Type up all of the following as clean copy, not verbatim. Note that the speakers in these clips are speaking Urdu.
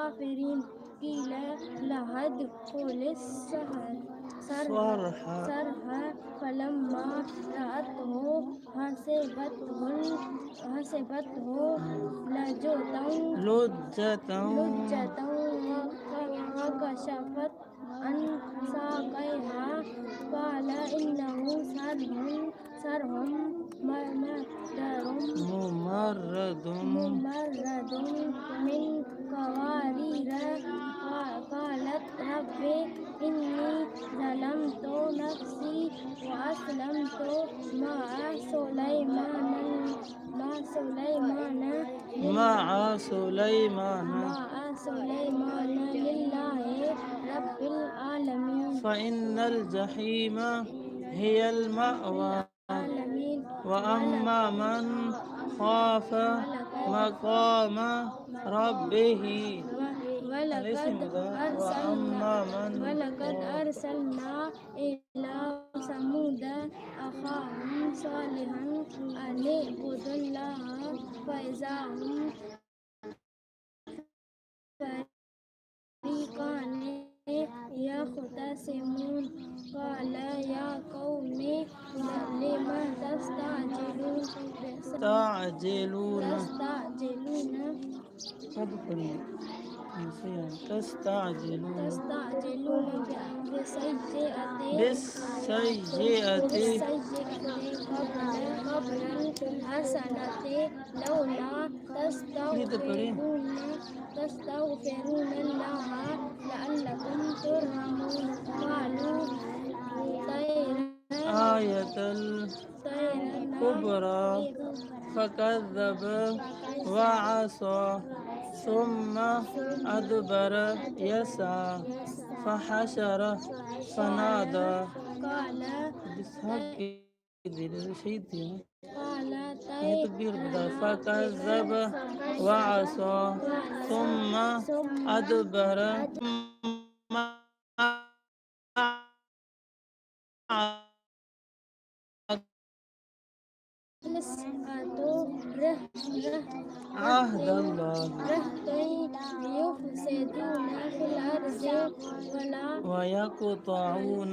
الكافرين قيل لها ادخل صرحا صرحا فلما رأته حسبته لجة لجة وكشفت عن ساقيها قال إنه سرح ممرد من قوارير قالت رب إني ظلمت نفسي وأسلمت مع سليمان لله رب العالمين. فإن الجحيم هي المأوى وأما من خاف مقام ربه ولقد أرسلنا إلى ثمود أخاهم صالحا أن اعبدوا الله فإذا هم فريقان يختصمون قال يا قوم لم تستعجلون تستعجلون بالسيئة قبل الحسنة لولا تستغفرون الله لعلكم ترحمون قالوا آية الكبرى فكذب وعصى ثم أدبر يسعى فحشر فنادى فكذب وعصى ثم أدبر عهد الله يفسدون في الأرض ويقطعون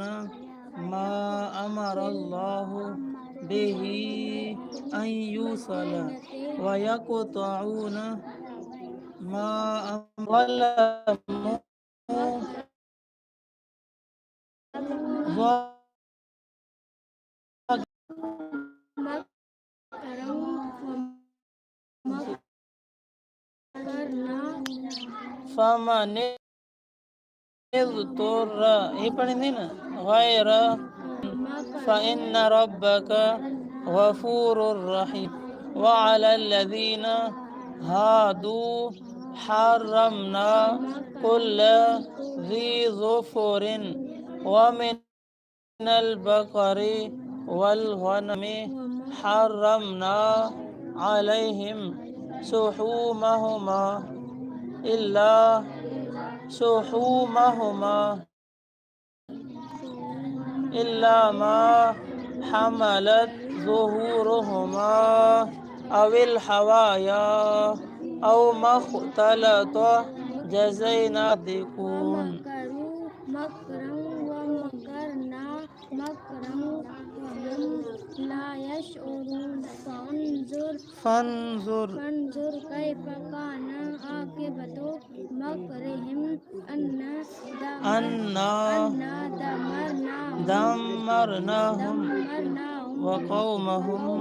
ما أمر الله به أن يوصل ويقطعون ما ظلموا فمن اضطر غير فإن ربك غفور رحيم وعلى الذين هادوا حرمنا كل ذي ظفر ومن البقر والغنم حرمنا عليهم شحومهما إلا ما حملت ظهورهما أو الحوايا أو ما اختلط جزينا ديكون مكرا ومكرنا مكرا وهم لا يشعرون فانظر كيف كان عاقبة مكرهم أنا دمرناهم وقومهم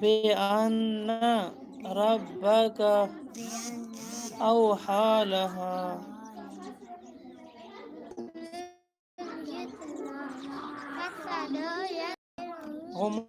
بأن ربك أوحى لها هم